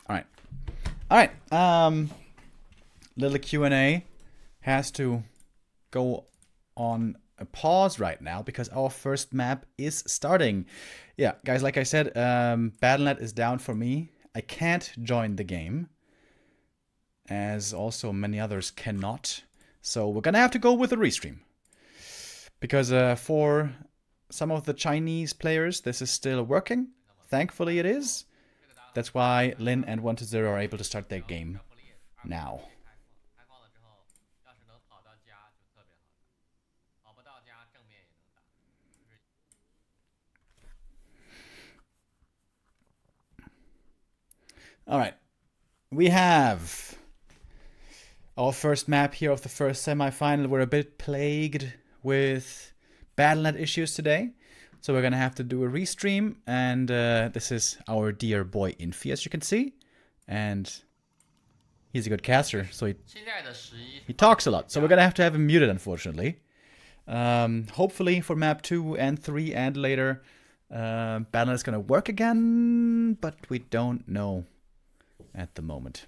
All right. All right. Little Q&A has to go on a pause right now because our first map is starting. Yeah, guys, like I said, Battle.net is down for me. I can't join the game, as also many others cannot. So we're gonna have to go with a restream. Because for some of the Chinese players, this is still working. Thankfully it is. That's why Lin and 1-0 are able to start their game now. All right, we have our first map here of the first semi-final. We're a bit plagued with Battle.net issues today, so we're gonna have to do a restream. And this is our dear boy Infi, as you can see, and he's a good caster, so he talks a lot. So we're gonna have to have him muted, unfortunately. Hopefully for map 2 and 3 and later, Battle.net is gonna work again, but we don't know at the moment.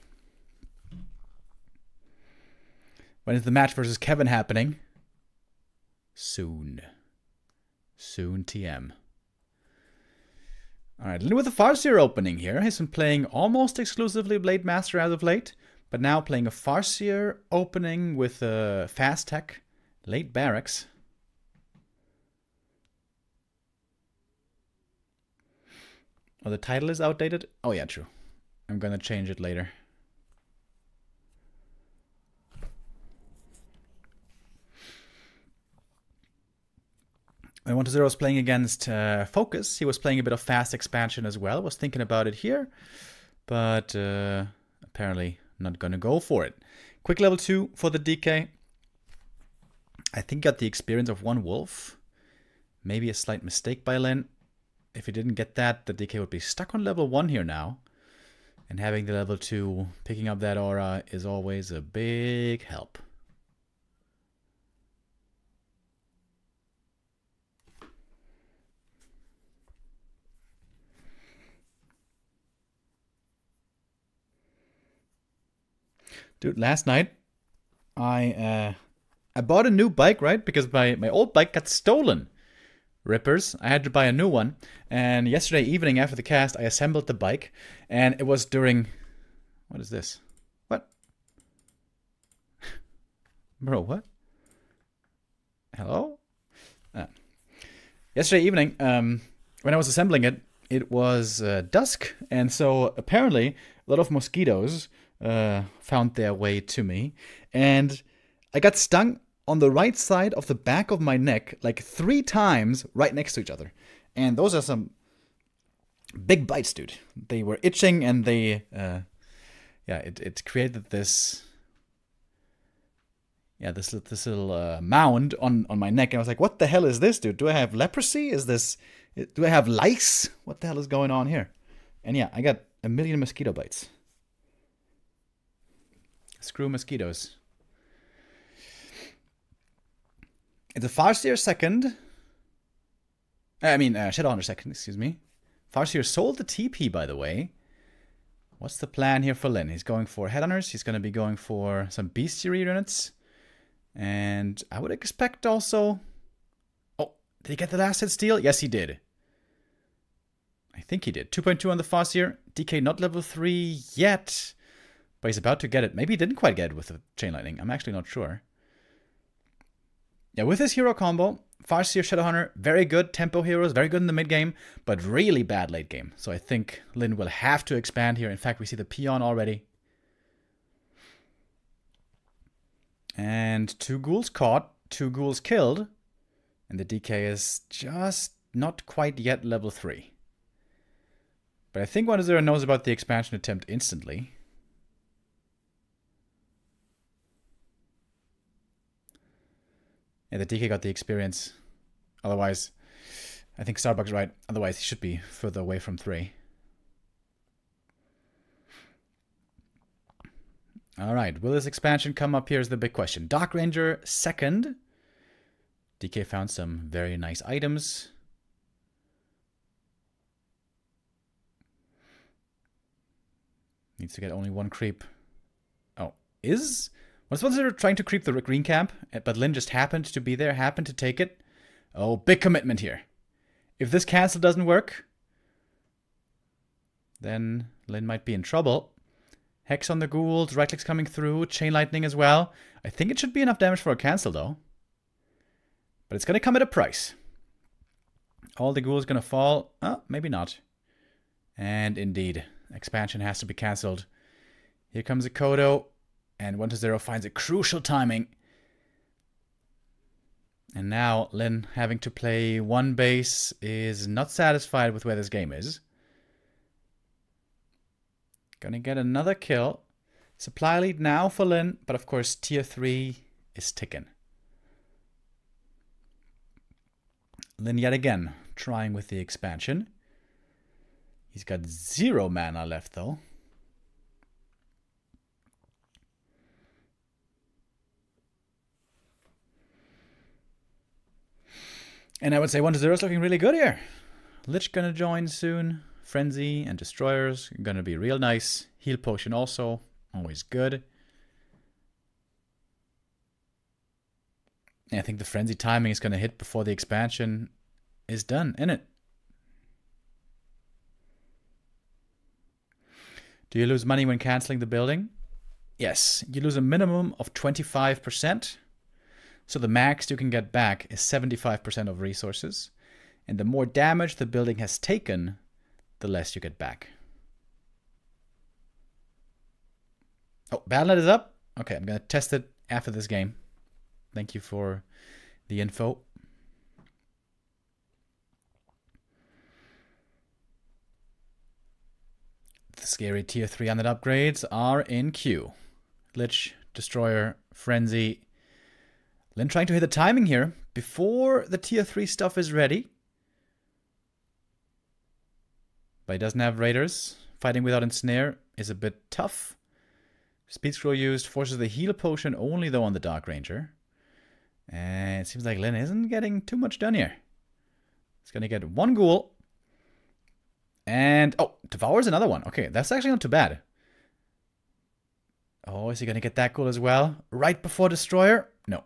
When is the match versus Kevin happening? Soon. Soon TM. Alright, with the Farseer opening here. He's been playing almost exclusively Blade Master as of late, but now playing a Farseer opening with a fast tech, late barracks. Oh, the title is outdated? Oh yeah, true. I'm gonna change it later. And 1-0 was playing against Focus. He was playing a bit of fast expansion as well. Was thinking about it here, but apparently not gonna go for it. Quick level 2 for the DK. I think got the experience of 1 wolf. Maybe a slight mistake by Lin. If he didn't get that, the DK would be stuck on level 1 here now. And having the level 2, picking up that aura is always a big help. Dude, last night I bought a new bike, right? Because my old bike got stolen. Rippers. I had to buy a new one. And yesterday evening after the cast, I assembled the bike. And it was during... What is this? What? Bro, what? Hello? Yesterday evening, when I was assembling it, it was dusk. And so apparently a lot of mosquitoes found their way to me. And I got stung on the right side of the back of my neck, like 3 times right next to each other. And those are some big bites, dude. They were itching and they, yeah, it created this, yeah, this little mound on my neck. And I was like, what the hell is this, dude? Do I have leprosy? Do I have lice? What the hell is going on here? And yeah, I got a million mosquito bites. Screw mosquitoes. It's a Farseer second. Shadowhunter second, excuse me. Farseer sold the TP, by the way. What's the plan here for Lin? He's going for Headhunters. He's going to be going for some Bestiary units. And I would expect also... Oh, did he get the last hit steal? Yes, he did. I think he did. 2.2 on the Farseer. DK not level 3 yet. But he's about to get it. Maybe he didn't quite get it with the Chain Lightning. I'm actually not sure. Yeah, with his hero combo, Farseer, Shadowhunter, very good tempo heroes, very good in the mid game, but really bad late game. So I think Lin will have to expand here. In fact, we see the peon already. And 2 ghouls caught, 2 ghouls killed, and the DK is just not quite yet level 3. But I think 1-0 knows about the expansion attempt instantly. Yeah, the DK got the experience. Otherwise, I think Starbuck's right. Otherwise, he should be further away from 3. Alright, will this expansion come up here is the big question. Dark Ranger second. DK found some very nice items. Needs to get only one creep. Oh, was 1-0 trying to creep the green camp, but Lin just happened to be there, happened to take it. Oh, big commitment here. If this cancel doesn't work, then Lin might be in trouble. Hex on the ghouls, right click's coming through, chain lightning as well. I think it should be enough damage for a cancel though. But it's going to come at a price. All the ghouls going to fall. Oh, maybe not. And indeed, expansion has to be cancelled. Here comes a Kodo. And 1-0 finds a crucial timing. And now Lin having to play one base is not satisfied with where this game is. Gonna get another kill. Supply lead now for Lin, but of course tier 3 is ticking. Lin yet again trying with the expansion. He's got 0 mana left though. And I would say 1-0 is looking really good here. Lich gonna join soon. Frenzy and Destroyers gonna be real nice. Heal Potion also, always good. And I think the Frenzy timing is gonna hit before the expansion is done, innit? Do you lose money when cancelling the building? Yes, you lose a minimum of 25%. So the max you can get back is 75% of resources. And the more damage the building has taken, the less you get back. Oh, Battle.net is up? Okay, I'm going to test it after this game. Thank you for the info. The scary tier 300 upgrades are in queue. Lich, Destroyer, Frenzy. Lin trying to hit the timing here before the tier 3 stuff is ready. But he doesn't have Raiders. Fighting without Ensnare is a bit tough. Speed Scroll used forces the heal potion only though on the Dark Ranger. And it seems like Lin isn't getting too much done here. He's going to get one ghoul. And, oh, Devours another one. Okay, that's actually not too bad. Oh, is he going to get that ghoul as well? Right before Destroyer? No.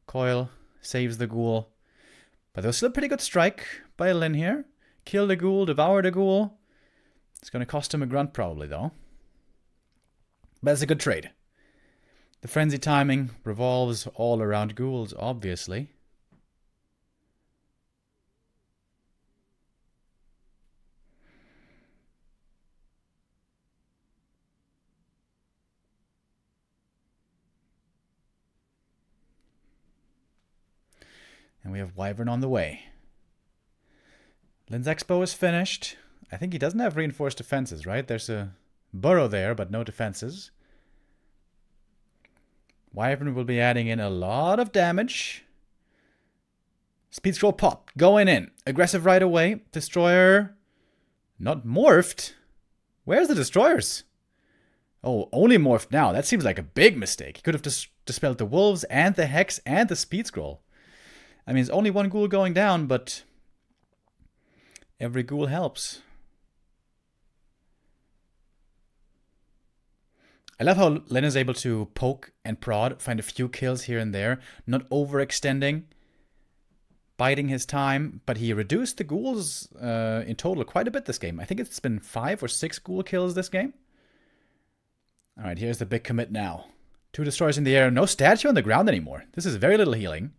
Coil saves the ghoul. But there was still a pretty good strike by Lin here. Kill the ghoul, devour the ghoul. It's going to cost him a grunt probably though. But it's a good trade. The frenzy timing revolves all around ghouls, obviously. And we have Wyvern on the way. Lin's Expo is finished. I think he doesn't have reinforced defenses, right? There's a burrow there, but no defenses. Wyvern will be adding in a lot of damage. Speed Scroll pop, going in. Aggressive right away. Destroyer, not morphed. Where's the Destroyers? Oh, only morphed now. That seems like a big mistake. He could have dispelled the Wolves and the Hex and the Speed Scroll. I mean, it's only one ghoul going down, but every ghoul helps. I love how Lin is able to poke and prod, find a few kills here and there, not overextending, biding his time, but he reduced the ghouls in total quite a bit this game. I think it's been 5 or 6 ghoul kills this game. All right, here's the big commit now. 2 Destroyers in the air, no statue on the ground anymore. This is very little healing.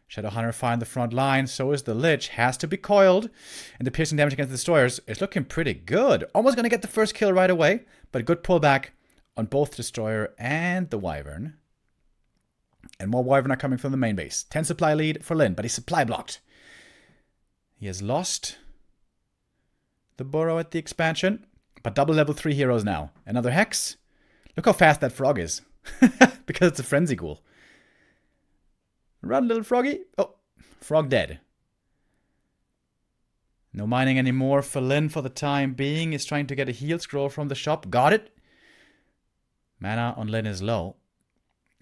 Shadowhunter find the front line, so is the Lich, has to be coiled. And the piercing damage against the Destroyers is looking pretty good. Almost going to get the first kill right away, but a good pullback on both Destroyer and the Wyvern. And more Wyvern are coming from the main base. 10 supply lead for Lin, but he's supply blocked. He has lost the burrow at the expansion, but double level 3 heroes now. Another Hex. Look how fast that frog is, because it's a Frenzy Ghoul. Run, little froggy. Oh, frog dead. No mining anymore for Lin for the time being. He's trying to get a heal scroll from the shop. Got it. Mana on Lin is low.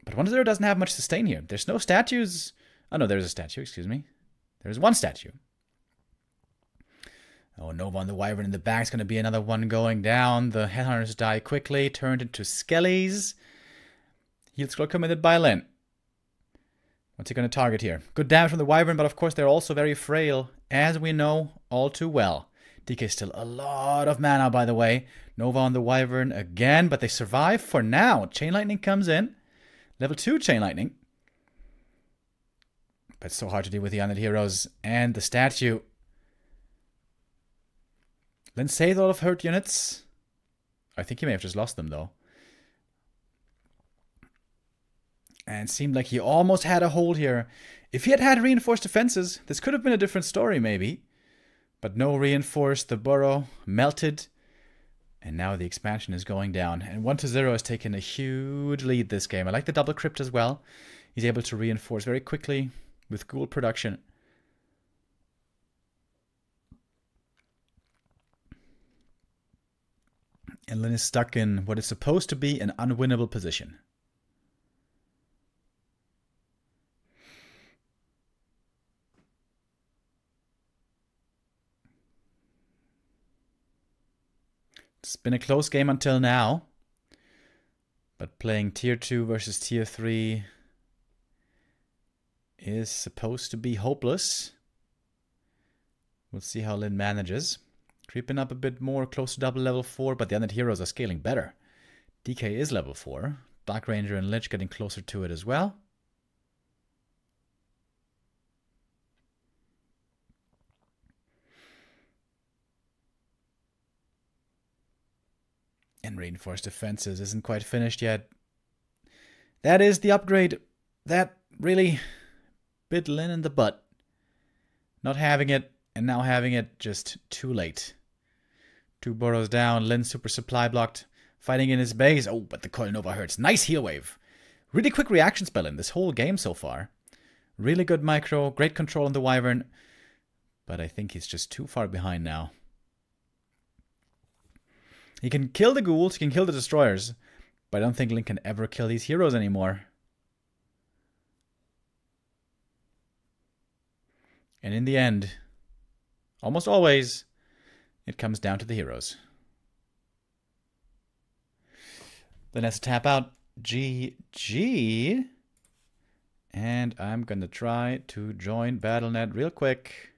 But 1-0 doesn't have much sustain here. There's no statues. Oh, no, there's a statue. Excuse me. There's one statue. Oh, Nova on the Wyvern in the back is going to be another one going down. The Headhunters die quickly, turned into Skellies. Heal scroll committed by Lin. What's he going to target here? Good damage from the Wyvern, but of course they're also very frail, as we know all too well. DK still a lot of mana, by the way. Nova on the Wyvern again, but they survive for now. Chain Lightning comes in. Level 2 Chain Lightning. But it's so hard to deal with the undead heroes and the statue. Lin saved a lot of hurt units. I think he may have just lost them, though. And it seemed like he almost had a hold here. If he had had reinforced defenses, this could have been a different story, maybe. But no reinforced. The burrow melted. And now the expansion is going down. And 1-0 has taken a huge lead this game. I like the double crypt as well. He's able to reinforce very quickly with ghoul production. And Lin is stuck in what is supposed to be an unwinnable position. It's been a close game until now. But playing tier 2 versus tier 3 is supposed to be hopeless. We'll see how Lin manages. Creeping up a bit more, close to double level 4, but the undead heroes are scaling better. DK is level 4. Dark Ranger and Lich getting closer to it as well. And reinforced defenses isn't quite finished yet. That is the upgrade that really bit Lin in the butt. Not having it, and now having it just too late. 2 burrows down, Lin super supply blocked, fighting in his base. Oh, but the Coil Nova hurts. Nice heal wave. Really quick reaction spell in this whole game so far. Really good micro, great control on the Wyvern. But I think he's just too far behind now. He can kill the ghouls, he can kill the destroyers, but I don't think Lin can ever kill these heroes anymore. And in the end, almost always, it comes down to the heroes. Then has to tap out GG. And I'm going to try to join Battle.net real quick.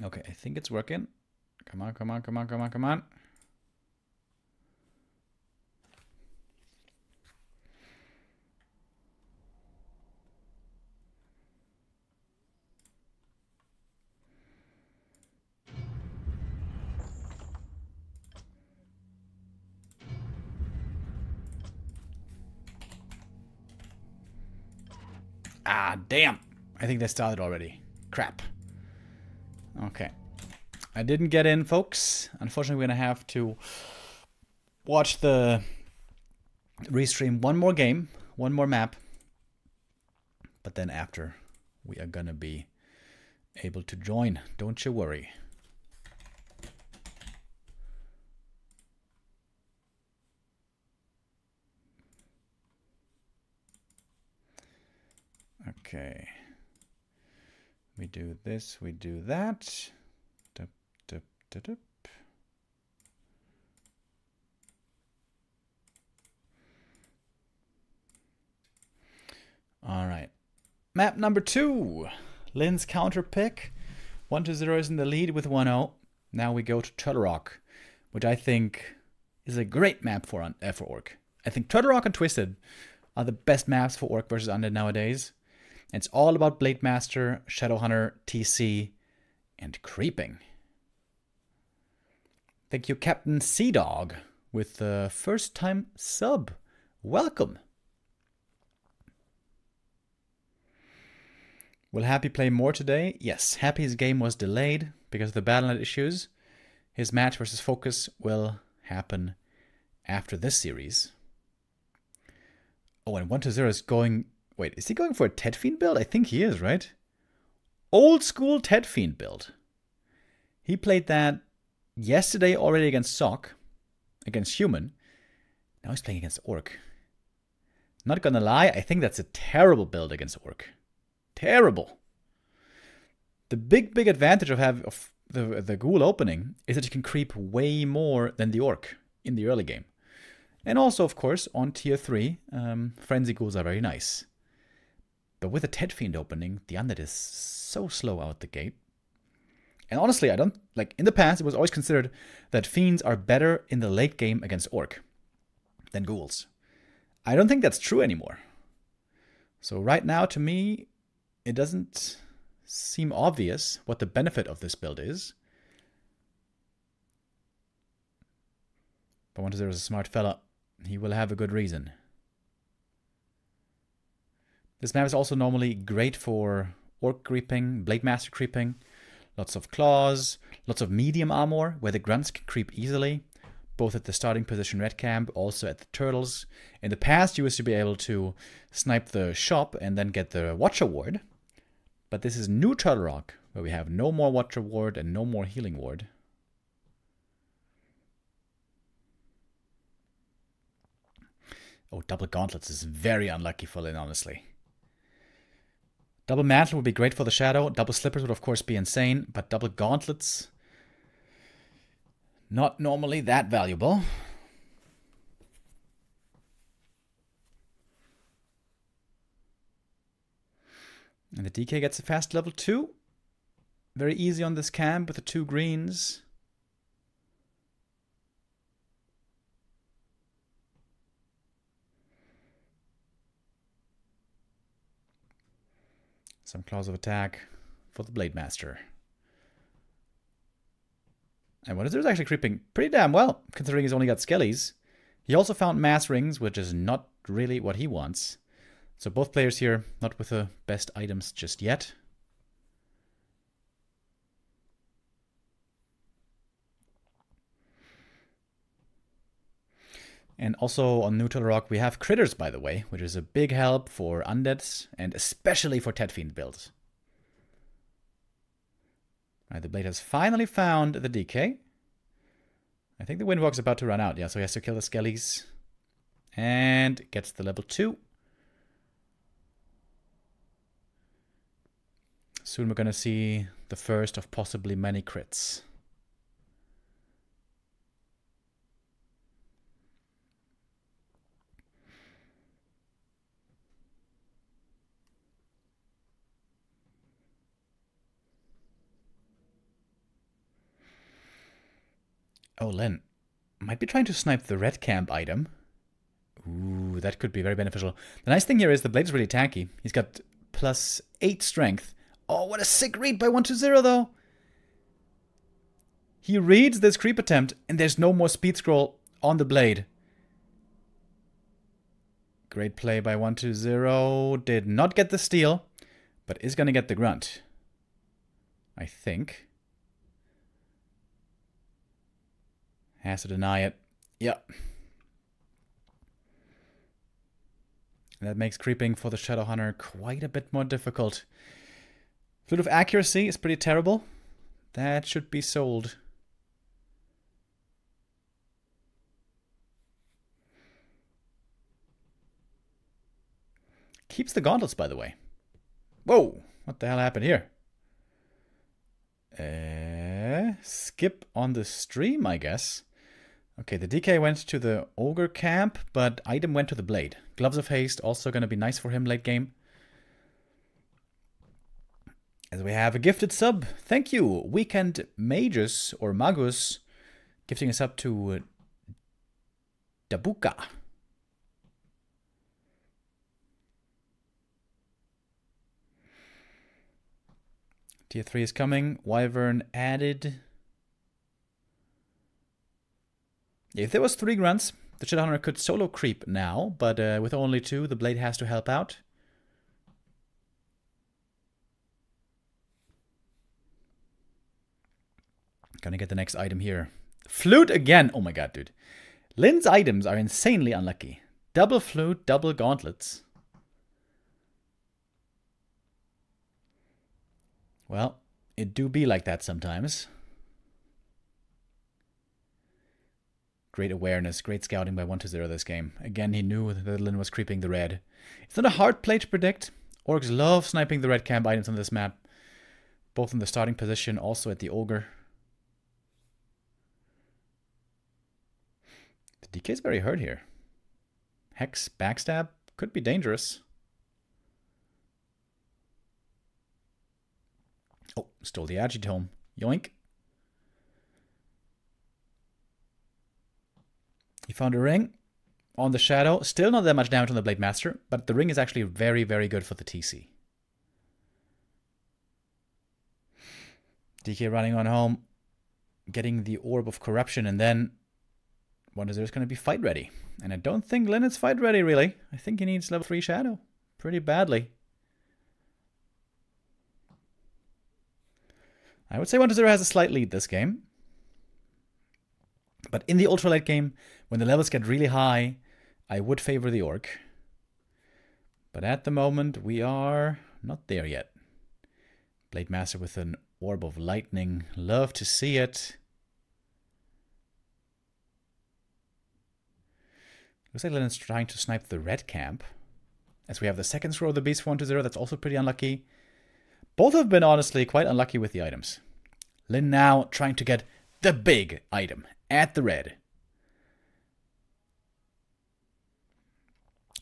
Okay, I think it's working. Come on, come on, come on, come on, come on. Ah, damn. I think they started already. Crap. Okay. I didn't get in, folks. Unfortunately, we're going to have to watch the restream one more game, one more map. But then after, we are going to be able to join. Don't you worry. Okay. We do this, we do that. Dup, dup, dup, dup. All right. Map number 2. Lin's counter pick. 1-0 is in the lead with 1-0. Now we go to Turtle Rock, which I think is a great map for Orc. I think Turtle Rock and Twisted are the best maps for Orc versus Undead nowadays. It's all about Blade Master, Shadowhunter, TC, and creeping. Thank you, Captain Sea Dog, with the first time sub. Welcome. Will Happy play more today? Yes, Happy's game was delayed because of the Battle.net issues. His match versus Focus will happen after this series. Oh, and 1-0 is going Wait, is he going for a Ted Fiend build? I think he is, right? Old school Ted Fiend build. He played that yesterday already against Sock, against Human. Now he's playing against Orc. Not gonna lie, I think that's a terrible build against Orc. Terrible. The big advantage of having the Ghoul opening is that you can creep way more than the Orc in the early game. And also, of course, on tier 3, Frenzy Ghouls are very nice. But with a Ted Fiend opening, the Undead is so slow out the gate. And honestly, I don't, like, in the past, it was always considered that Fiends are better in the late game against Orc than Ghouls. I don't think that's true anymore. So right now, to me, it doesn't seem obvious what the benefit of this build is. But once there's a smart fella, he will have a good reason. This map is also normally great for Orc creeping, Blade Master creeping, lots of claws, lots of medium armor, where the grunts can creep easily, both at the starting position red camp, also at the turtles. In the past, you used to be able to snipe the shop and then get the Watcher Ward. But this is new Turtle Rock, where we have no more Watcher Ward and no more Healing Ward. Oh, double gauntlets is very unlucky for Lin, honestly. Double mantle would be great for the shadow. Double slippers would of course be insane, but double gauntlets, not normally that valuable. And the DK gets a fast level 2. Very easy on this camp with the 2 greens. Some claws of attack for the Blade Master. And what is there's actually creeping pretty damn well, considering he's only got skellies. He also found mass rings, which is not really what he wants. So both players here, not with the best items just yet. And also on Neutral Rock we have Critters, by the way, which is a big help for Undeads, and especially for Ted Fiend builds. Alright, the Blade has finally found the DK. I think the Windwalk's about to run out, yeah, so he has to kill the Skellies. And gets the level 2. Soon we're gonna see the first of possibly many crits. Oh, Len might be trying to snipe the red camp item. Ooh, that could be very beneficial. The nice thing here is the Blade is really tanky. He's got plus 8 strength. Oh, what a sick read by 120 though. He reads this creep attempt and there's no more speed scroll on the Blade. Great play by 120. Did not get the steal, but is going to get the grunt. I think. Has to deny it. Yep. That makes creeping for the Shadow Hunter quite a bit more difficult. Flute of Accuracy is pretty terrible. That should be sold. Keeps the gauntlets, by the way. Whoa! What the hell happened here? Skip on the stream, I guess. Okay, the DK went to the Ogre camp, but item went to the Blade. Gloves of Haste, also going to be nice for him late game. As we have a gifted sub. Thank you, Weekend Magus, or Magus, gifting us up to Dabuka. Tier 3 is coming. Wyvern added. If there was 3 grunts, the Shadow Hunter could solo creep now, but with only 2, the Blade has to help out. Gonna get the next item here. Flute again! Oh my god, dude. Lin's items are insanely unlucky. Double flute, double gauntlets. Well, it do be like that sometimes. Great awareness, great scouting by 1-0 this game. Again, he knew that Lin was creeping the red. It's not a hard play to predict. Orcs love sniping the red camp items on this map. Both in the starting position, also at the Ogre. The DK is very hurt here. Hex, backstab, could be dangerous. Oh, stole the Agitome. Yoink. He found a ring on the Shadow. Still not that much damage on the Blade Master, but the ring is actually very, very good for the TC. DK running on home, getting the Orb of Corruption, and then 1-0 is going to be fight ready. And I don't think Lin is fight ready, really. I think he needs level 3 Shadow pretty badly. I would say 1-0 has a slight lead this game. But in the ultra late game, when the levels get really high, I would favor the Orc. But at the moment, we are not there yet. Blade Master with an Orb of Lightning. Love to see it. Looks like Lennon's trying to snipe the red camp. As we have the second throw of the beast for 1-0, that's also pretty unlucky. Both have been honestly quite unlucky with the items. Lin now trying to get the big item at the red.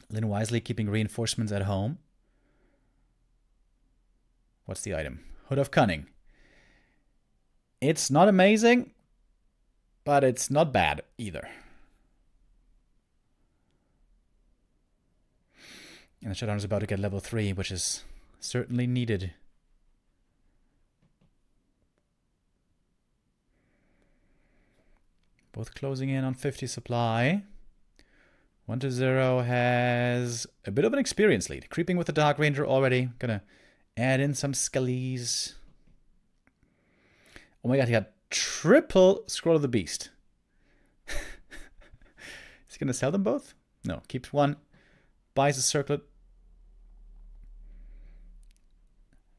Lin wisely keeping reinforcements at home. What's the item? Hood of Cunning. It's not amazing, but it's not bad either. And the Shadowrun is about to get level 3, which is certainly needed. Both closing in on 50 supply. 1-0 has a bit of an experience lead. Creeping with the Dark Ranger already. Gonna add in some Skellies. Oh my god, he got triple Scroll of the Beast. Is he gonna sell them both? No, keeps one. Buys a circlet.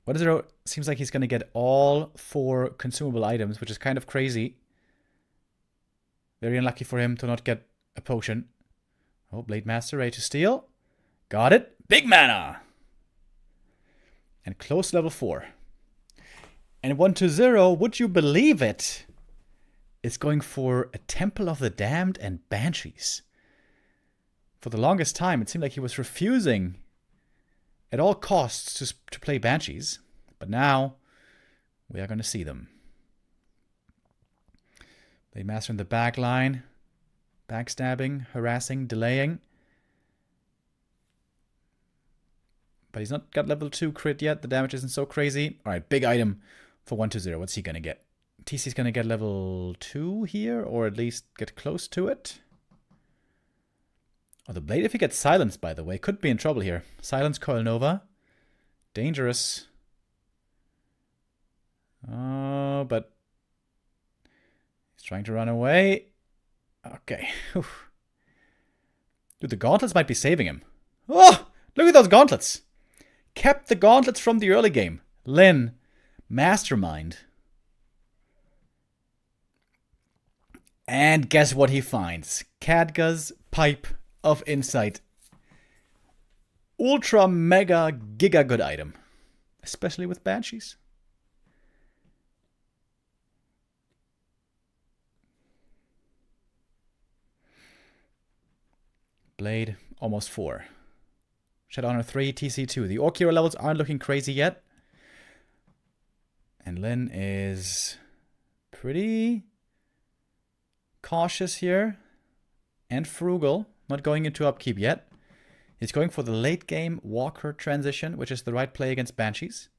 1-0 seems like he's gonna get all 4 consumable items, which is kind of crazy. Very unlucky for him to not get a potion. Oh, Blade Master ready to steal. Got it. Big mana! And close to level 4. And 1-0, would you believe it, is going for a Temple of the Damned and Banshees. For the longest time, it seemed like he was refusing at all costs to play Banshees. But now, we are going to see them. Blade Master in the back line. Backstabbing, harassing, delaying. But he's not got level 2 crit yet. The damage isn't so crazy. Alright, big item for 1-0. What's he going to get? TC's going to get level 2 here, or at least get close to it. Oh, the Blade, if he gets silenced, by the way, could be in trouble here. Silence Coil Nova. Dangerous. Oh, but he's trying to run away. Okay. Oof. Dude, the gauntlets might be saving him. Oh, look at those gauntlets. Kept the gauntlets from the early game. Lin, mastermind. And guess what he finds? Khadga's Pipe of Insight. Ultra mega giga good item. Especially with Banshees. Blade, almost 4. Shadowrunner 3, TC 2. The Orc hero levels aren't looking crazy yet. And Lin is pretty cautious here. And frugal. Not going into upkeep yet. He's going for the late game Walker transition, which is the right play against Banshees.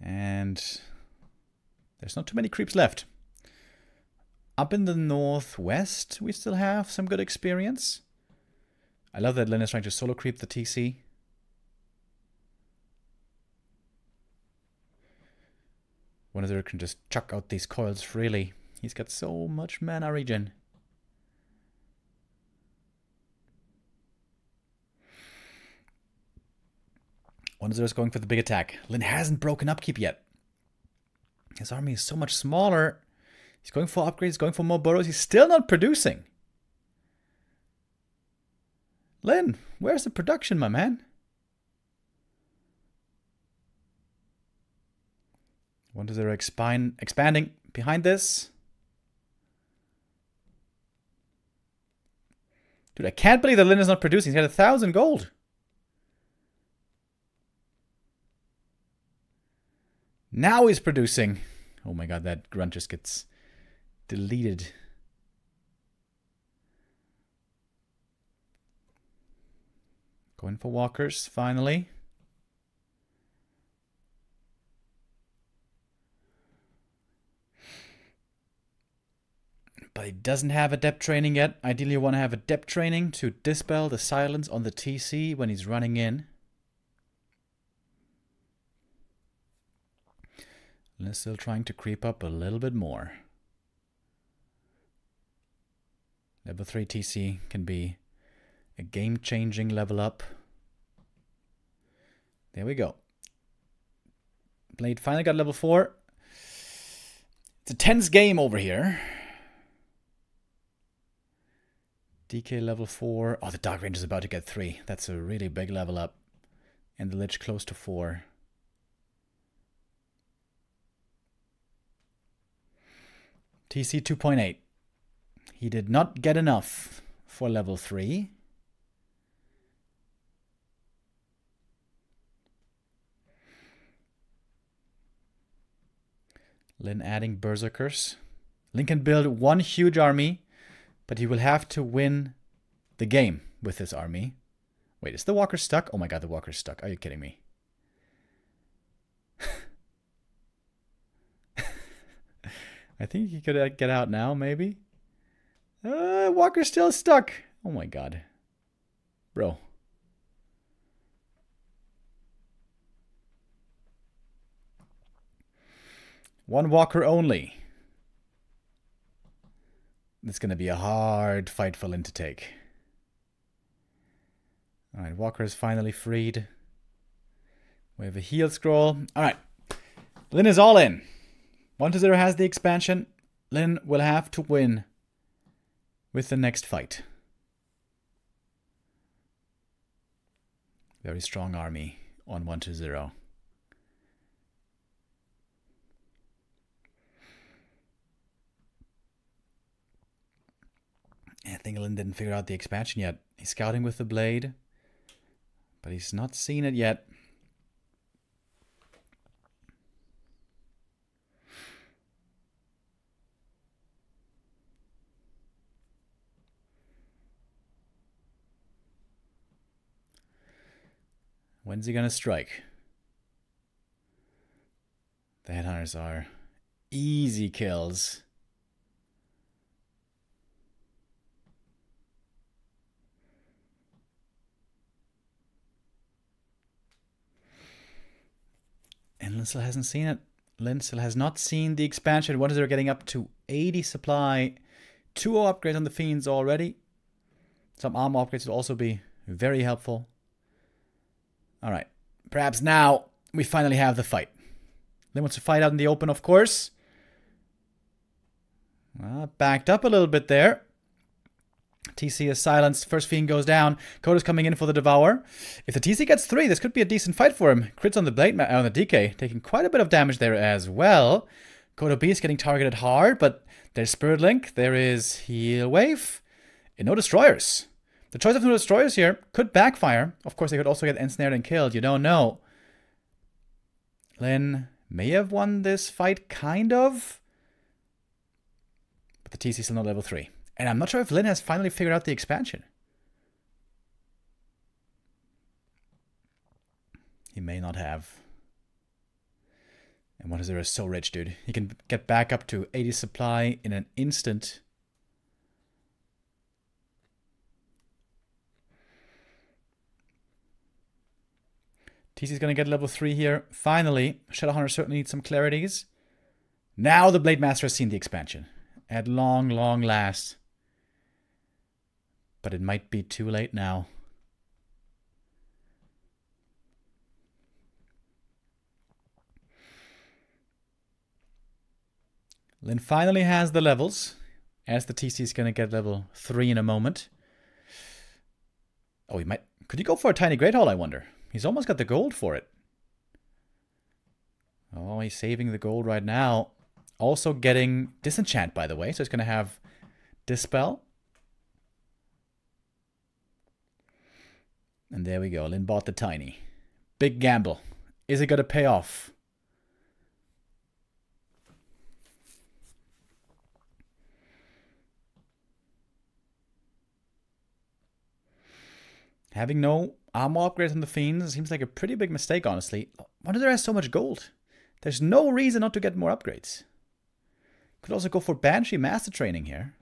And there's not too many creeps left. Up in the northwest, we still have some good experience. I love that Lin is trying to solo creep the TC. 1-0 can just chuck out these coils freely. He's got so much mana regen. Is going for the big attack. Lin hasn't broken upkeep yet. His army is so much smaller. He's going for upgrades, he's going for more burrows. He's still not producing. Lin, where's the production, my man? 1-0 expanding behind this. Dude, I can't believe that Lin is not producing. He's got 1,000 gold. Now he's producing. Oh my god, that grunt just gets deleted. Going for walkers, finally. But he doesn't have adept training yet. Ideally you want to have adept training to dispel the silence on the TC when he's running in. Lin still trying to creep up a little bit more. Level 3 TC can be a game-changing level up. There we go. Blade finally got level 4. It's a tense game over here. DK level 4. Oh, the Dark Range is about to get 3. That's a really big level up. And the Lich close to 4. TC 2.8. He did not get enough for level 3. Lin adding Berserkers. Lin can build one huge army, but he will have to win the game with this army. Wait, is the Walker stuck? Oh my god, the Walker's stuck. Are you kidding me? I think he could get out now, maybe. Walker's still stuck. Oh my god. Bro. One Walker only. It's going to be a hard fight for Lin to take. Alright, Walker is finally freed. We have a heal scroll. Alright. Lin is all in. 1-0 has the expansion. Lin will have to win with the next fight. Very strong army on 1-0. I think Lin didn't figure out the expansion yet. He's scouting with the blade, but he's not seen it yet. When's he gonna strike? The headhunters are easy kills. And Lin still hasn't seen it. Lin still has not seen the expansion. What is they're getting up to 80 supply. 2 upgrades on the Fiends already. Some armor upgrades will also be very helpful. Alright. Perhaps now we finally have the fight. Lin wants to fight out in the open, of course. Backed up a little bit there. TC is silenced. First Fiend goes down. Coda's coming in for the Devour. If the TC gets 3, this could be a decent fight for him. Crits on the blade on the DK, taking quite a bit of damage there as well. Coda B is getting targeted hard, but there's Spirit Link. There is Heal Wave. And no Destroyers. The choice of no Destroyers here could backfire. Of course, they could also get ensnared and killed. You don't know. Lin may have won this fight, kind of. But the TC is still not level 3. And I'm not sure if Lin has finally figured out the expansion. He may not have. And 1-0 is so rich, dude. He can get back up to 80 supply in an instant. TC's going to get level 3 here. Finally, Shadowhunter certainly needs some clarities. Now the Blade Master has seen the expansion. At long, long last. But it might be too late now. Lin finally has the levels, as the TC is going to get level 3 in a moment. Oh, he might... Could he go for a tiny Great Hall, I wonder? He's almost got the gold for it. Oh, he's saving the gold right now. Also getting Disenchant, by the way. So he's going to have Dispel. And there we go. Lin bought the tiny. Big gamble. Is it going to pay off? Having no armor upgrades on the Fiends seems like a pretty big mistake, honestly. Why do there has so much gold? There's no reason not to get more upgrades. Could also go for Banshee Master Training here.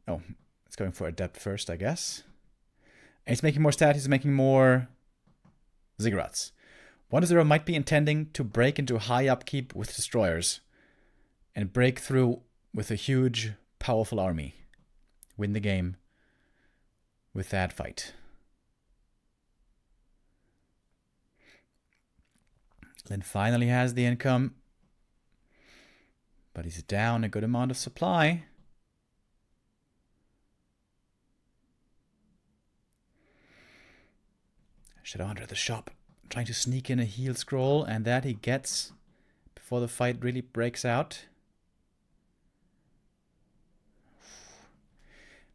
Oh, it's going for Adept first, I guess. And he's making more stats, he's making more Ziggurats. 1-0 might be intending to break into high upkeep with Destroyers. And break through with a huge, powerful army. Win the game with that fight. Lin finally has the income. But he's down a good amount of supply. Shadowhunter at the shop. Trying to sneak in a heal scroll. And that he gets before the fight really breaks out.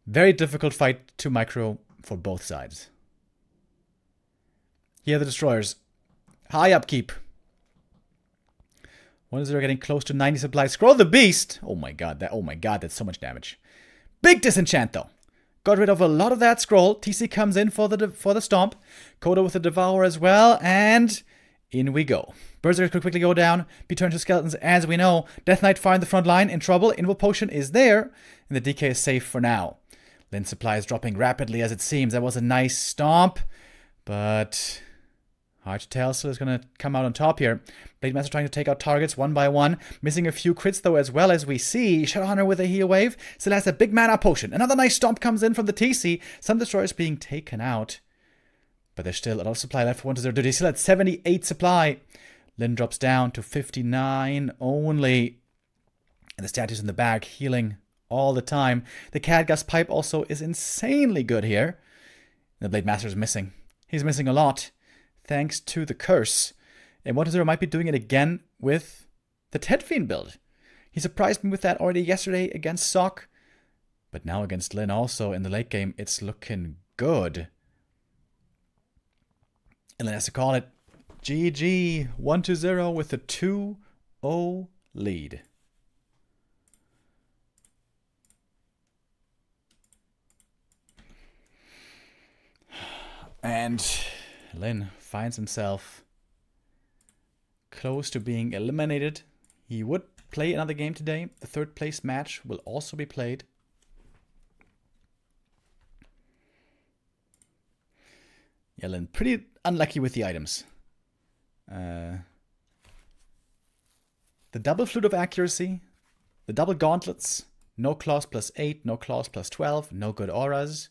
Very difficult fight to micro for both sides. Here are the Destroyers. High upkeep. 1-0 getting close to 90 supply. Scroll the Beast. Oh my god, that's so much damage. Big Disenchant though. Got rid of a lot of that scroll. TC comes in for the stomp. Kodo with the Devour as well, and in we go. Berserkers could quickly go down, be turned to skeletons as we know. Death Knight fire in the front line, in trouble. Invul Potion is there, and the DK is safe for now. Lin's supply is dropping rapidly as it seems. That was a nice stomp, but hard to tell. Still is going to come out on top here. Blade Master trying to take out targets one by one. Missing a few crits though as well as we see. Shadowhunter with a heal wave. Still has a big mana potion. Another nice stomp comes in from the TC. Some Destroyers being taken out. But there's still a lot of supply left for 1-0. He's still at 78 supply. Lin drops down to 59 only. And the statues in the back healing all the time. The Cadgas pipe also is insanely good here. The Blade Master is missing. He's missing a lot. Thanks to the curse. And 1-0 might be doing it again with the Ted Fiend build. He surprised me with that already yesterday against Sock. But now against Lin also in the late game, it's looking good. And Lin has to call it GG. 1-0 with a 2-0 lead. And Lin finds himself close to being eliminated. He would play another game today. The third place match will also be played. Yeah, Lin, pretty unlucky with the items. The double Flute of Accuracy, the double Gauntlets, no claws plus 8, no claws plus 12, no good auras.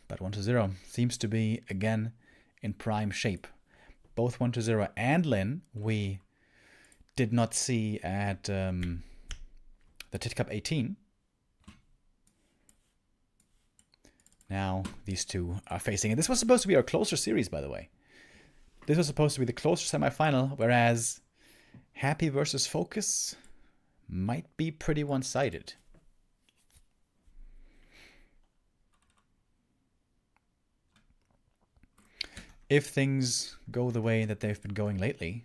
But 1-0 seems to be, again, in prime shape. Both 1-0 and Lin, we did not see at the TIT Cup 18. Now, these two are facing it. This was supposed to be our closer series, by the way. This was supposed to be the closer semifinal, whereas Happy versus Focus might be pretty one-sided. If things go the way that they've been going lately.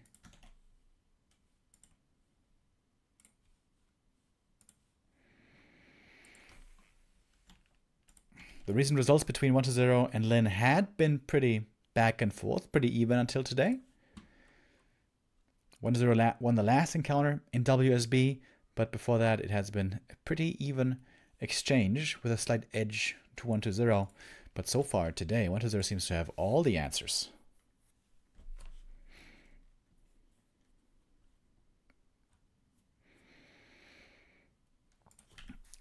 The recent results between 1-0 and Lin had been pretty back and forth, pretty even until today. 1-0 won the last encounter in WSB, but before that it has been a pretty even exchange with a slight edge to 1-0. But so far today, 120 seems to have all the answers.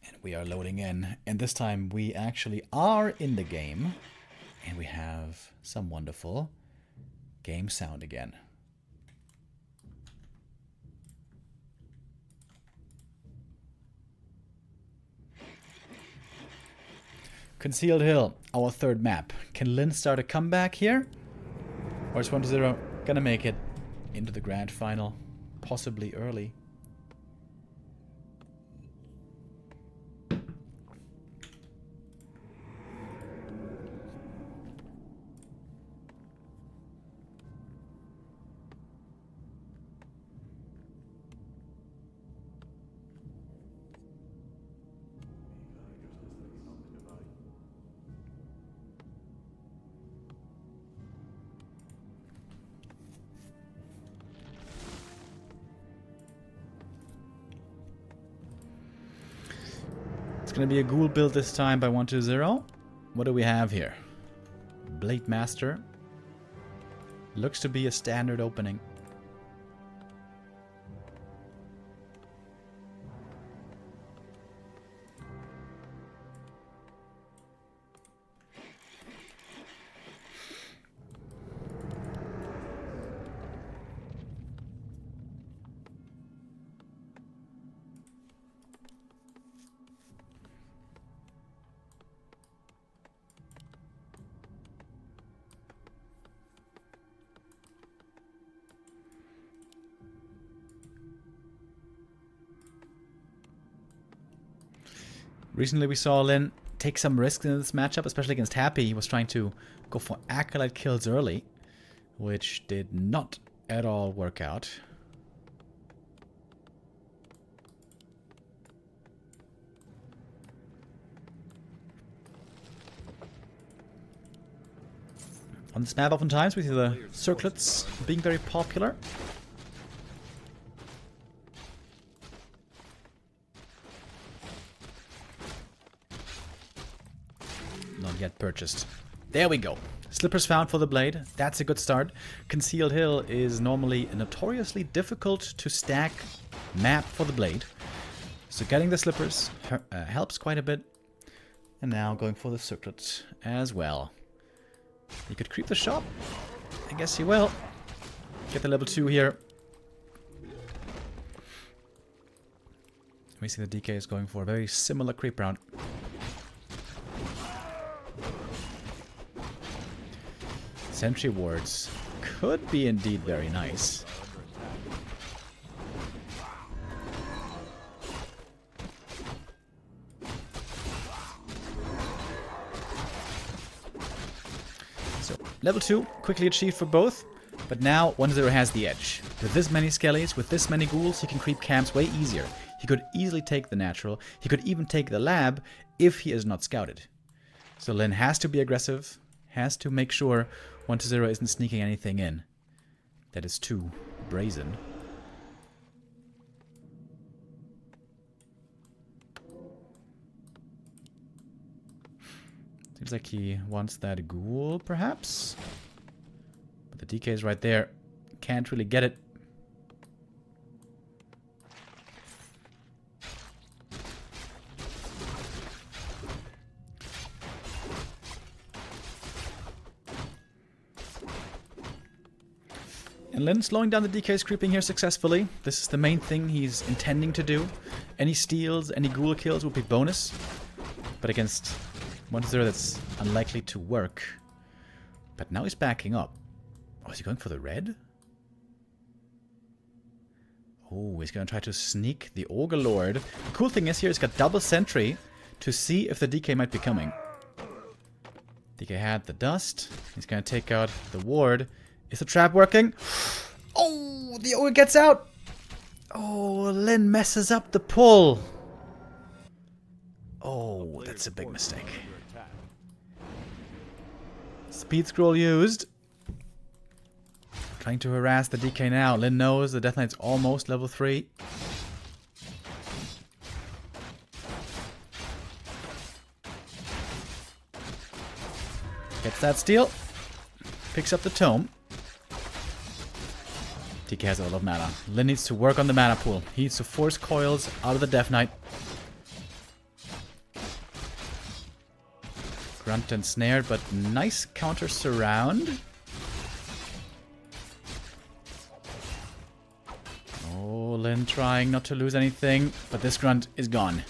And we are loading in. And this time we actually are in the game. And we have some wonderful game sound again. Concealed Hill, our third map. Can Lin start a comeback here? Or is 120 gonna make it into the grand final? Possibly early. It's going to be a ghoul build this time by 120. What do we have here? Blade Master. Looks to be a standard opening. Recently we saw Lin take some risks in this matchup, especially against Happy. He was trying to go for Acolyte kills early, which did not at all work out. On this map oftentimes we see the circlets being very popular. Yet purchased. There we go. Slippers found for the blade. That's a good start. Concealed Hill is normally a notoriously difficult to stack map for the blade. So getting the slippers helps quite a bit. And now going for the circlet as well. He could creep the shop. I guess he will. Get the level 2 here. We see the DK is going for a very similar creep round. Sentry wards could be indeed very nice. So, level 2, quickly achieved for both, but now 120 has the edge. With this many skellies, with this many ghouls, he can creep camps way easier. He could easily take the natural, he could even take the lab if he is not scouted. So Lin has to be aggressive, has to make sure 120 isn't sneaking anything in that is too brazen. Seems like he wants that ghoul, perhaps? But the DK is right there. Can't really get it. And Lin slowing down the DK's creeping here successfully. This is the main thing he's intending to do. Any steals, any ghoul kills will be bonus. But against 120 that's unlikely to work. But now he's backing up. Oh, is he going for the red? Oh, he's going to try to sneak the Ogre Lord. The cool thing is here he's got double sentry to see if the DK might be coming. DK had the dust. He's going to take out the ward. Is the trap working? Oh, the Ogre gets out. Oh, Lin messes up the pull. Oh, that's a big mistake. Speed scroll used. Trying to harass the DK now. Lin knows the Death Knight's almost level 3. Gets that steal. Picks up the tome. TK has a lot of mana. Lin needs to work on the mana pool. He needs to force coils out of the Death Knight. Grunt and snared, but nice counter surround. Oh, Lin trying not to lose anything, but this grunt is gone.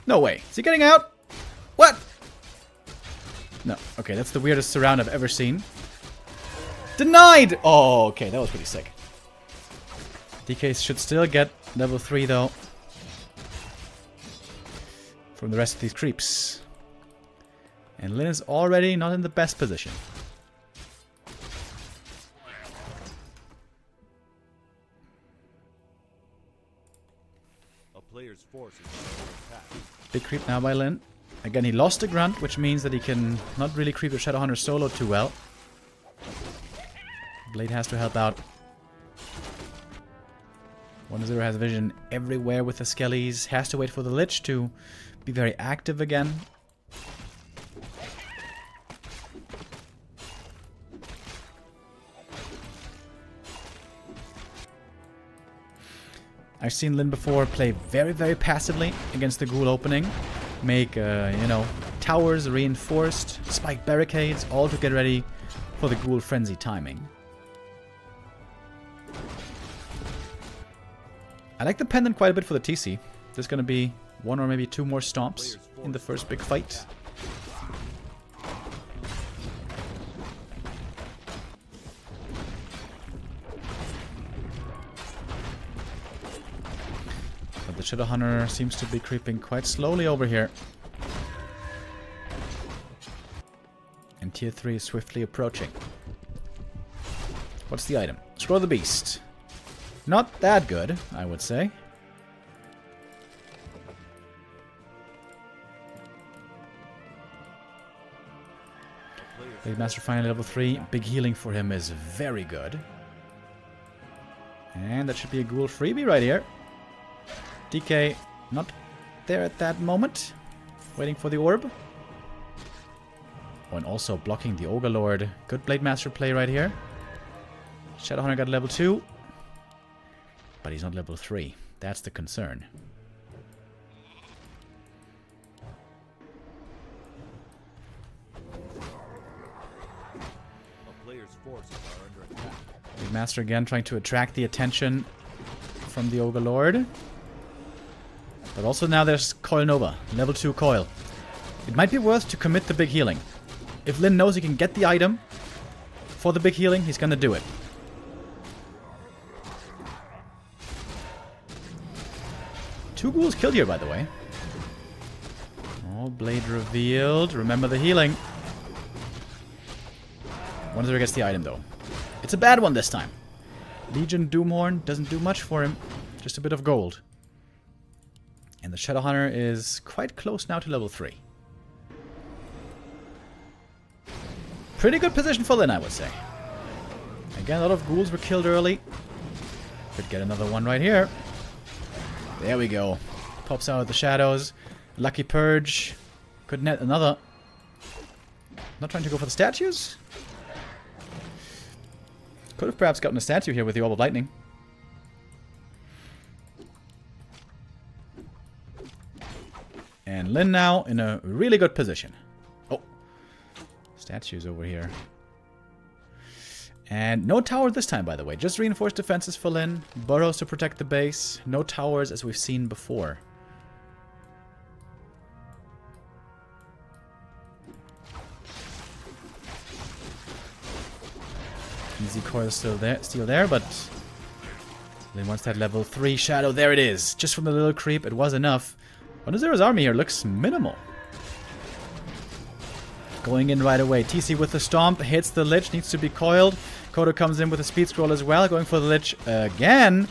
No way. Is he getting out? What? No. Okay, that's the weirdest surround I've ever seen. Denied! Oh, okay, that was pretty sick. DK should still get level 3, though. From the rest of these creeps. And Lin is already not in the best position. A player's force is under attack. Big creep now by Lin. Again, he lost a grunt, which means that he can not really creep the Shadowhunter solo too well. Blade has to help out. 1-0 has vision everywhere with the Skellies. Has to wait for the Lich to be very active again. I've seen Lin before play very, very passively against the Ghoul opening. Make, you know, towers reinforced, spike barricades, all to get ready for the Ghoul frenzy timing. I like the pendant quite a bit for the TC. There's going to be 1 or maybe 2 more stomps in the first big fight. But the Shadowhunter seems to be creeping quite slowly over here. And tier 3 is swiftly approaching. What's the item? Scroll the Beast. Not that good, I would say. Blade Master finally level 3. Big healing for him is very good. And that should be a Ghoul freebie right here. DK not there at that moment. Waiting for the orb. Oh, and also blocking the Ogre Lord. Good Blade Master play right here. Shadowhunter got level 2. But he's not level 3. That's the concern. A player's forces are under attack. Big Master again trying to attract the attention from the Ogre Lord. But also now there's Coil Nova. Level 2 Coil. It might be worth to commit the big healing. If Lin knows he can get the item for the big healing, he's gonna do it. Two ghouls killed here, by the way. Oh, blade revealed. Remember the healing. 1-0 gets the item, though. It's a bad one this time. Legion Doomhorn doesn't do much for him. Just a bit of gold. And the Shadowhunter is quite close now to level 3. Pretty good position for Lin, I would say. Again, a lot of ghouls were killed early. Could get another one right here. There we go. Pops out of the shadows. Lucky Purge. Could net another. Not trying to go for the statues. Could have perhaps gotten a statue here with the Orb of Lightning. And Lin now in a really good position. Oh. Statues over here. And no tower this time, by the way. Just reinforced defenses for Lin. Burrows to protect the base. No towers as we've seen before. Easy coil still there, but Lin wants that level 3 shadow. There it is. Just from the little creep, it was enough. 1-0's army here looks minimal. Going in right away. TC with the stomp. Hits the Lich. Needs to be coiled. Kodo comes in with a speed scroll as well. Going for the Lich again.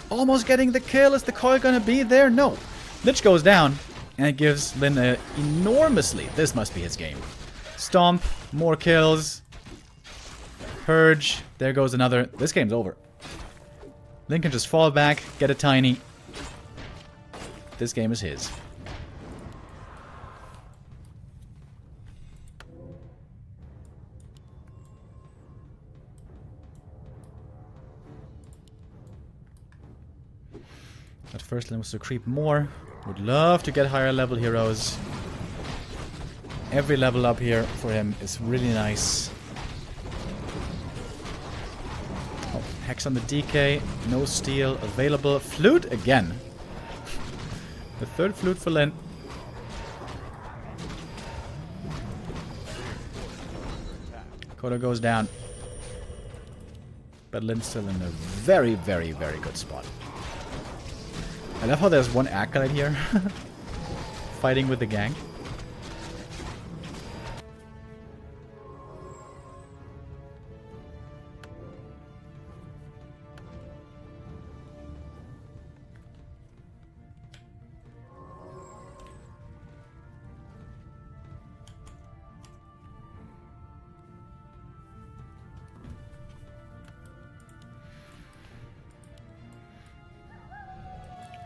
Almost getting the kill. Is the coil going to be there? No. Lich goes down. And it gives Lin enormously. This must be his game. Stomp. More kills. Purge. There goes another. This game's over. Lin can just fall back. Get a tiny. This game is his. But first, Lin wants to creep more. Would love to get higher level heroes. Every level up here for him is really nice. Oh, Hex on the DK. No steel available. Flute again. The third flute for Lin. Kodo goes down. But Lin's still in a very, very, very good spot. I love how there's one acolyte here. Fighting with the gang.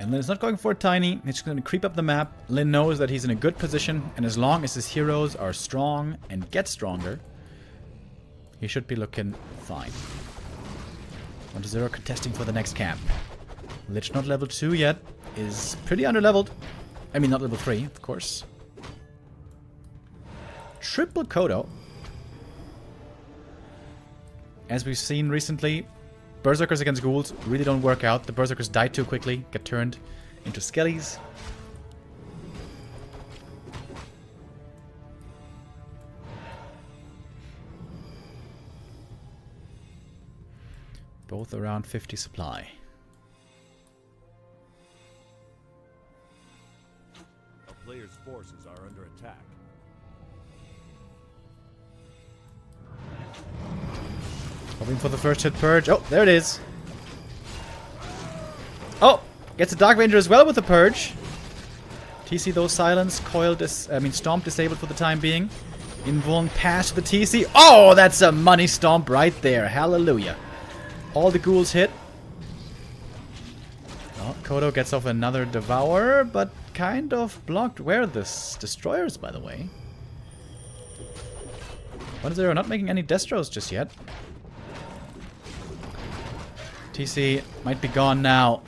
And Lin is not going for a tiny, he's just going to creep up the map. Lin knows that he's in a good position, and as long as his heroes are strong and get stronger, he should be looking fine. 1-0 contesting for the next camp. Lich not level 2 yet, is pretty underleveled. I mean, not level 3, of course. Triple Kodo. As we've seen recently, Berserkers against ghouls really don't work out. The Berserkers die too quickly, get turned into skellies. Both around 50 supply. A player's forces are under attack. Hoping for the first hit purge. Oh, there it is. Oh, gets a Dark Ranger as well with the purge. TC though silence, coil stomp disabled for the time being. Invuln past the TC. Oh, that's a money stomp right there. Hallelujah. All the ghouls hit. Oh, Kodo gets off another Devourer, but kind of blocked. Where are the destroyers, by the way? 1-0 not making any Destros just yet. TC might be gone now.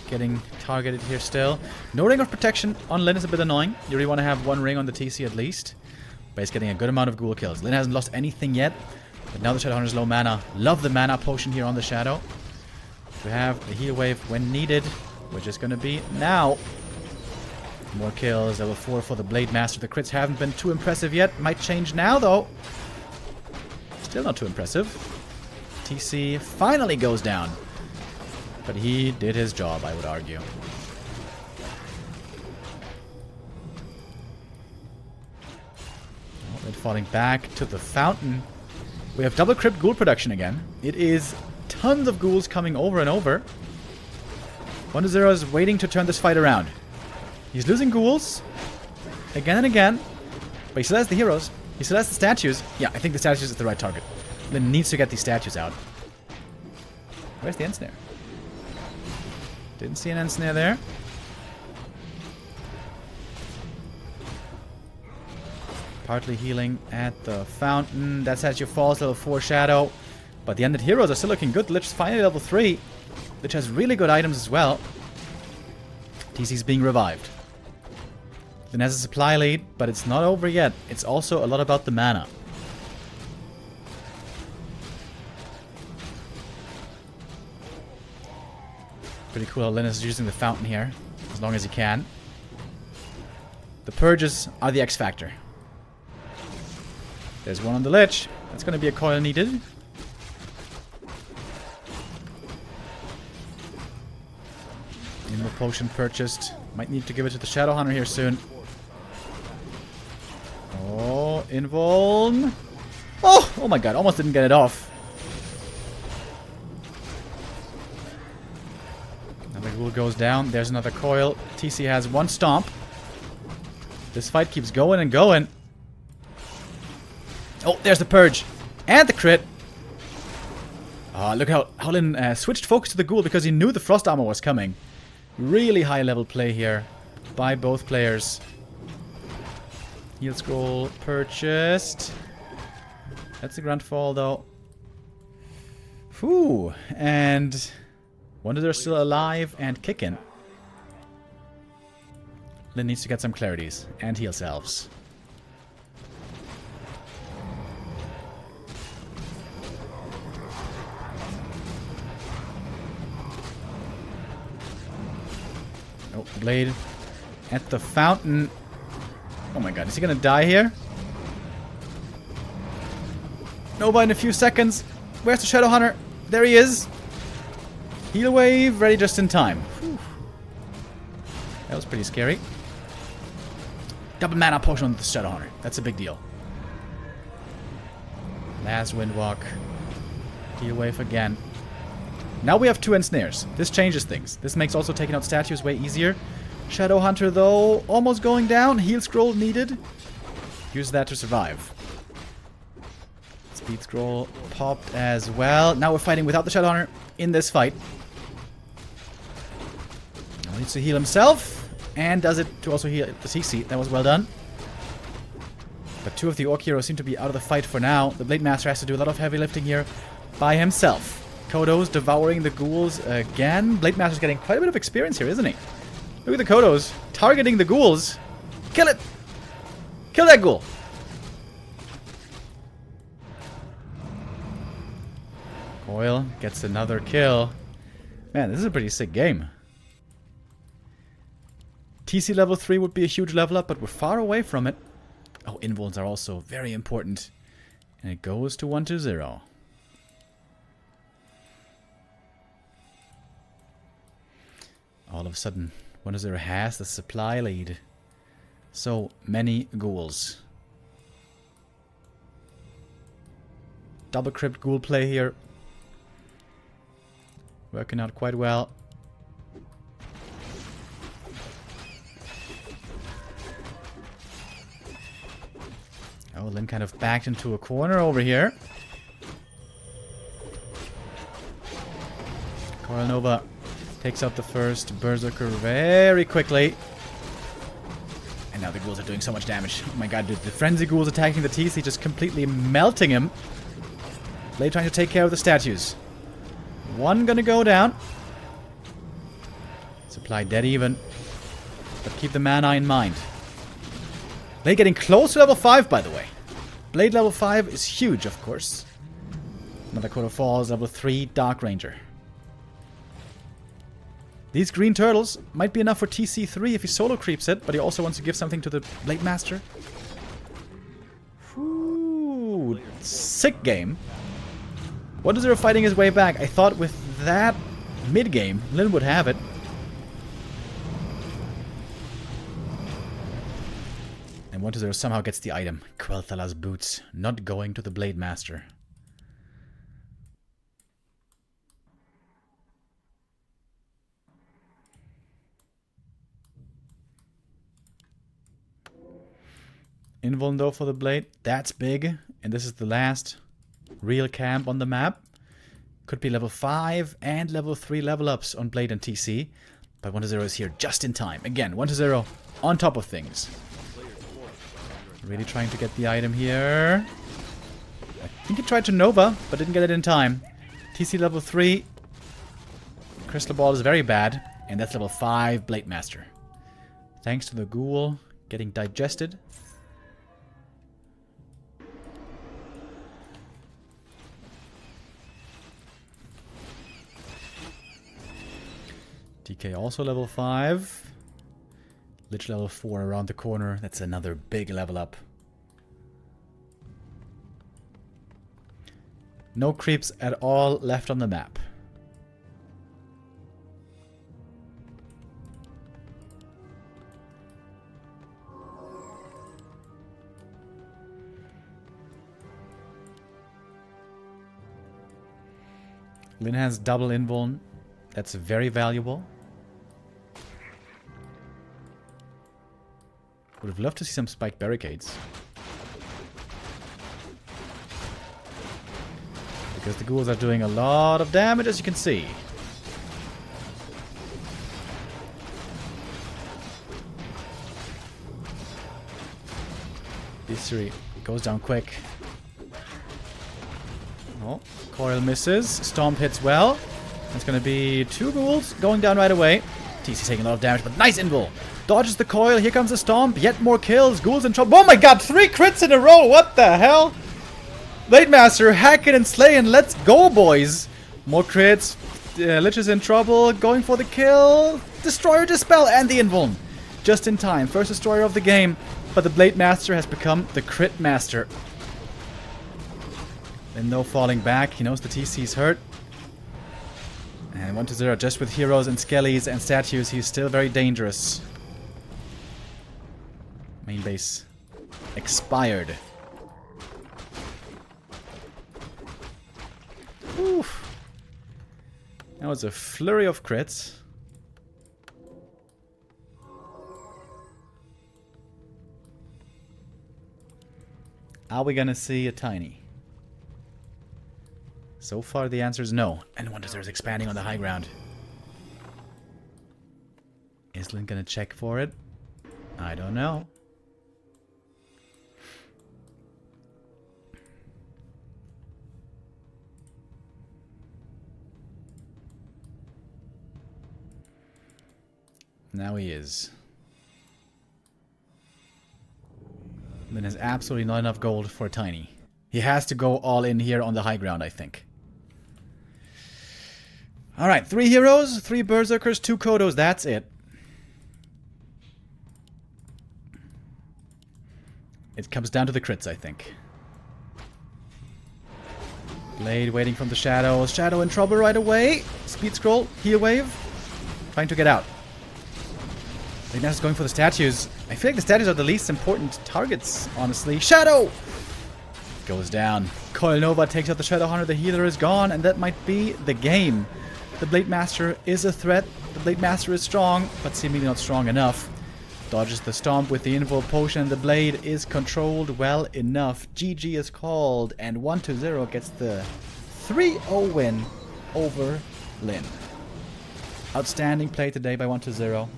Getting targeted here still. No ring of protection on Lin is a bit annoying. You really want to have one ring on the TC at least. But he's getting a good amount of ghoul kills. Lin hasn't lost anything yet. But now the Shadowhunter's low mana. Love the mana potion here on the Shadow. We have the heal wave when needed. Which is going to be now. More kills. Level 4 for the Blade Master. The crits haven't been too impressive yet. Might change now though. Still not too impressive. TC finally goes down. But he did his job, I would argue. Oh, then falling back to the fountain. We have double crypt ghoul production again. It is tons of ghouls coming over and over. 1-0 is waiting to turn this fight around. He's losing ghouls. Again and again. But he still has the heroes. He still has the statues. Yeah, I think the statues is the right target. Lin needs to get these statues out. Where's the Ensnare? Didn't see an Ensnare there. Partly healing at the fountain. That statue falls, level 4 Shadow. But the ended heroes are still looking good. Lich is finally level 3. Lich has really good items as well. TC's being revived. Lin has a supply lead, but it's not over yet. It's also a lot about the mana. Pretty cool how Lin is using the fountain here, as long as he can. The purges are the X factor. There's one on the Lich. That's going to be a coil needed. Inner potion purchased. Might need to give it to the Shadowhunter here soon. Oh, Invuln. Oh my god, almost didn't get it off. Another ghoul goes down. There's another coil. TC has one stomp. This fight keeps going and going. Oh, there's the purge. And the crit. Look how Lin switched focus to the ghoul because he knew the frost armor was coming. Really high level play here by both players. Heal scroll purchased. That's the grand fall though. Whew. And 1-0 still alive and kicking. Lin needs to get some clarities and heal selves. Oh, Blade at the fountain. Oh my god, is he gonna die here? Nova in a few seconds. Where's the Shadow Hunter? There he is. Heal wave, ready just in time. Whew. That was pretty scary. Double mana potion on the Shadow Hunter. That's a big deal. Last Windwalk. Heal wave again. Now we have 2 ensnares. This changes things. This makes also taking out statues way easier. Shadow Hunter, though, almost going down. Heal scroll needed. Use that to survive. Speed scroll popped as well. Now we're fighting without the Shadow Hunter in this fight. Now he needs to heal himself. And does it to also heal the CC. That was well done. But 2 of the Orc heroes seem to be out of the fight for now. The Blade Master has to do a lot of heavy lifting here by himself. Kodos devouring the ghouls again. Blade Master's getting quite a bit of experience here, isn't he? Look at the Kodos targeting the ghouls. Kill it! Kill that ghoul! Coil gets another kill. Man, this is a pretty sick game. TC level 3 would be a huge level up, but we're far away from it. Oh, invulns are also very important. And it goes to 1-0. All of a sudden, 1-0 has the supply lead. So many ghouls. Double crypt ghoul play here. Working out quite well. Oh, Lin kind of backed into a corner over here. Coil Nova takes out the first Berserker very quickly. And now the ghouls are doing so much damage. Oh my god, dude. The Frenzy Ghouls attacking the TC, just completely melting him. Blade trying to take care of the statues. One gonna go down. Supply dead even. But keep the mana in mind. Blade getting close to level 5, by the way. Blade level 5 is huge, of course. Another Quarter Falls, level 3, Dark Ranger. These green turtles might be enough for TC3 if he solo creeps it, but he also wants to give something to the Blade Master. Ooh, sick game. 1-0 fighting his way back. I thought with that mid-game, Lin would have it. And 1-0 somehow gets the item. Quel'Thala's boots, not going to the Blade Master. Invuln though for the Blade. That's big. And this is the last real camp on the map. Could be level 5 and level 3 level ups on Blade and TC. But 1-0 is here just in time. Again, 1-0 on top of things. Really trying to get the item here. I think he tried to Nova, but didn't get it in time. TC level 3. Crystal Ball is very bad. And that's level 5 Blade Master. Thanks to the ghoul getting digested. DK also level 5. Lich level 4 around the corner. That's another big level up. No creeps at all left on the map. Lin has double invuln. That's very valuable. Would have loved to see some spiked barricades. Because the ghouls are doing a lot of damage, as you can see. WC3 goes down quick. Oh, Coil misses. Stomp hits well. It's going to be 2 ghouls going down right away. TC taking a lot of damage, but nice invul. Dodges the coil. Here comes the stomp. Yet more kills. Ghoul's in trouble. Oh my god, 3 crits in a row. What the hell? Blade Master, hacking and slaying. Let's go, boys. More crits. Lich is in trouble. Going for the kill. Destroyer Dispel and the invul. Just in time. First destroyer of the game. But the Blade Master has become the crit master. And no falling back. He knows the TC's hurt. And 1-0 just with heroes and skellies and statues. He's still very dangerous. Main base expired. Oof. That was a flurry of crits. Are we gonna see a tiny? So far the answer is no. And 1-0 is expanding on the high ground. Is Lin gonna check for it? I don't know. Now he is. Lin has absolutely not enough gold for a tiny. He has to go all in here on the high ground, I think. Alright, 3 heroes, 3 berserkers, 2 kodos, that's it. It comes down to the crits, I think. Blade waiting from the shadows. Shadow in trouble right away. Speed scroll, heal wave. Trying to get out. Ignatus is going for the statues. I feel like the statues are the least important targets, honestly. Shadow! Goes down. Coil Nova takes out the Shadow Hunter. The healer is gone, and that might be the game. The Blade Master is a threat. The Blade Master is strong, but seemingly not strong enough. Dodges the stomp with the invul potion. The blade is controlled well enough. GG is called, and 1-0 gets the 3-0 win over Lin. Outstanding play today by 1-0.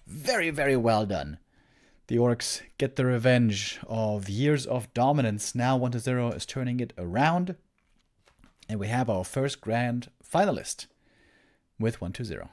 Very, very well done. The Orcs get the revenge of years of dominance. Now 1-0 is turning it around. And we have our first grand finalist with 1-0.